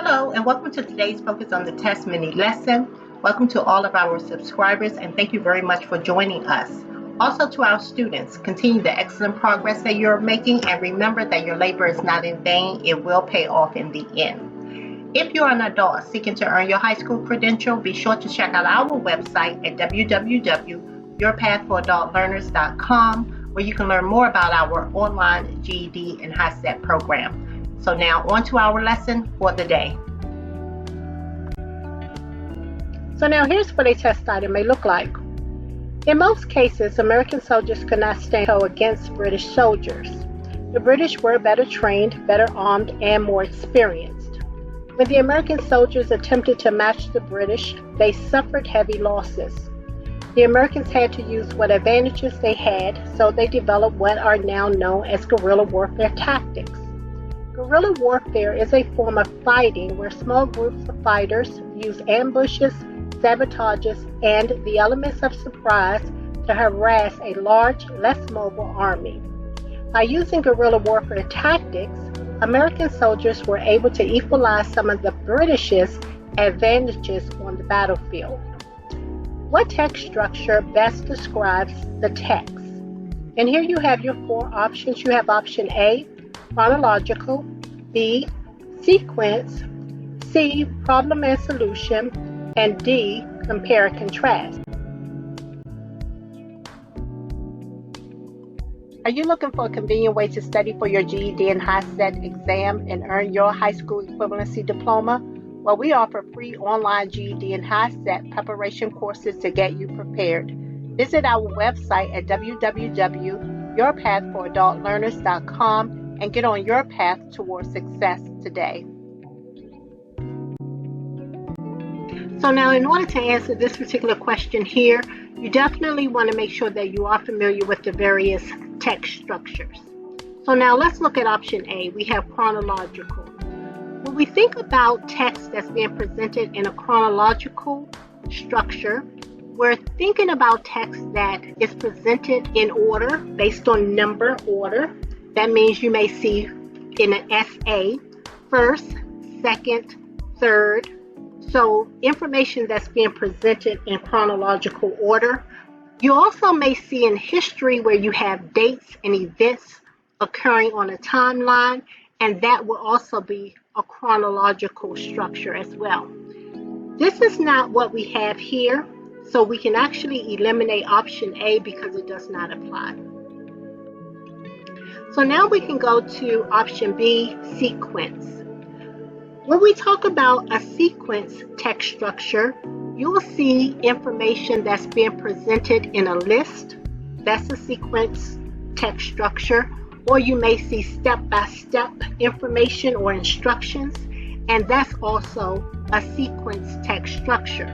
Hello, and welcome to today's Focus on the Test mini lesson. Welcome to all of our subscribers, and thank you very much for joining us. Also to our students, continue the excellent progress that you're making, and remember that your labor is not in vain. It will pay off in the end. If you're an adult seeking to earn your high school credential, be sure to check out our website at www.yourpathforadultlearners.com, where you can learn more about our online GED and Hiset program. So now on to our lesson for the day. So now here's what a test item may look like. In most cases, American soldiers could not stand toe against British soldiers. The British were better trained, better armed, and more experienced. When the American soldiers attempted to match the British, they suffered heavy losses. The Americans had to use what advantages they had, so they developed what are now known as guerrilla warfare tactics. Guerrilla warfare is a form of fighting where small groups of fighters use ambushes, sabotages, and the elements of surprise to harass a large, less mobile army. By using guerrilla warfare tactics, American soldiers were able to equalize some of the British's advantages on the battlefield. What text structure best describes the text? And here you have your four options. You have option A, chronological, B, sequence, C, problem and solution, and D, compare and contrast. Are you looking for a convenient way to study for your GED and Hiset exam and earn your high school equivalency diploma? Well, we offer free online GED and Hiset preparation courses to get you prepared. Visit our website at www.yourpathforadultlearners.com and get on your path towards success today. So now, in order to answer this particular question here, you definitely want to make sure that you are familiar with the various text structures. So now let's look at option A. We have chronological. When we think about text that's being presented in a chronological structure, we're thinking about text that is presented in order, based on number order. That means you may see in an SA, first, second, third. So information that's being presented in chronological order. You also may see in history where you have dates and events occurring on a timeline, and that will also be a chronological structure as well. This is not what we have here, so we can actually eliminate option A because it does not apply. So now we can go to option B, sequence. When we talk about a sequence text structure, you will see information that's being presented in a list. That's a sequence text structure. Or you may see step-by-step information or instructions, and that's also a sequence text structure.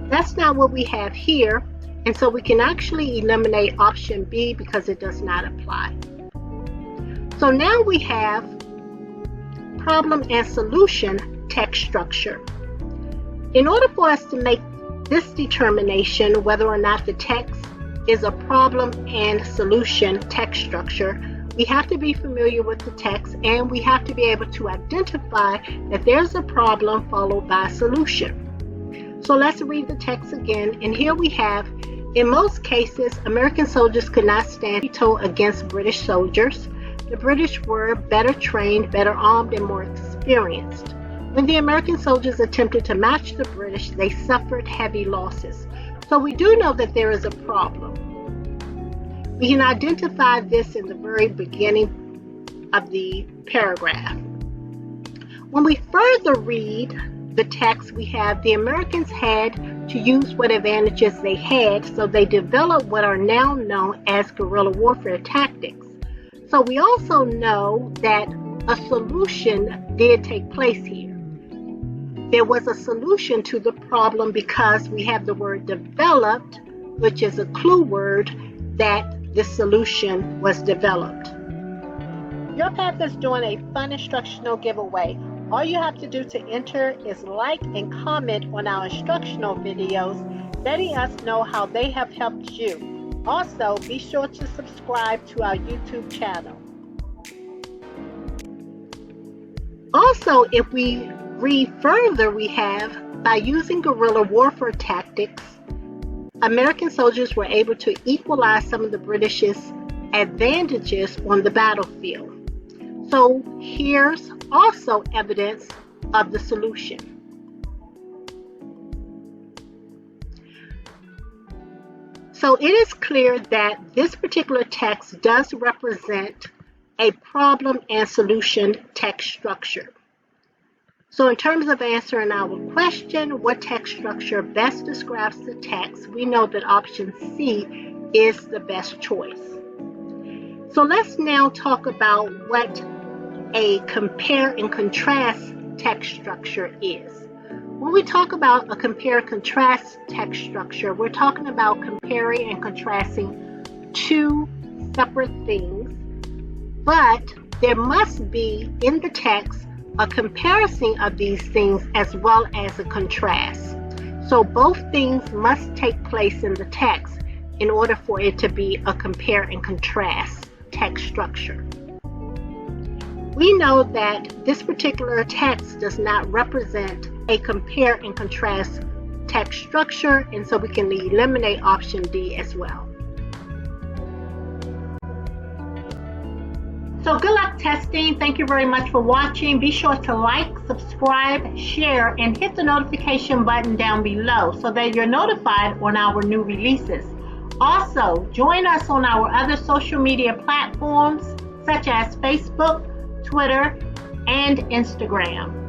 That's not what we have here, and so we can actually eliminate option B because it does not apply. So now we have problem and solution text structure. In order for us to make this determination whether or not the text is a problem and solution text structure, we have to be familiar with the text, and we have to be able to identify that there's a problem followed by a solution. So let's read the text again, and here we have, in most cases, American soldiers could not stand toe against British soldiers. The British were better trained, better armed, and more experienced. When the American soldiers attempted to match the British, they suffered heavy losses. So we do know that there is a problem. We can identify this in the very beginning of the paragraph. When we further read the text, we have the Americans had to use what advantages they had, so they developed what are now known as guerrilla warfare tactics. So we also know that a solution did take place here. There was a solution to the problem because we have the word developed, which is a clue word that this solution was developed. Your Path is doing a fun instructional giveaway. All you have to do to enter is like and comment on our instructional videos, letting us know how they have helped you. Also, be sure to subscribe to our YouTube channel. Also, if we read further, we have, by using guerrilla warfare tactics, American soldiers were able to equalize some of the British's advantages on the battlefield. So here's also evidence of the solution. So it is clear that this particular text does represent a problem and solution text structure. So in terms of answering our question, what text structure best describes the text, we know that option C is the best choice. So let's now talk about what a compare and contrast text structure is. When we talk about a compare and contrast text structure, we're talking about comparing and contrasting two separate things, but there must be in the text a comparison of these things as well as a contrast. So both things must take place in the text in order for it to be a compare and contrast text structure. We know that this particular text does not represent a compare and contrast text structure, and so we can eliminate option D as well. So good luck testing. Thank you very much for watching. Be sure to like, subscribe, share, and hit the notification button down below so that you're notified on our new releases. Also, join us on our other social media platforms such as Facebook, Twitter, and Instagram.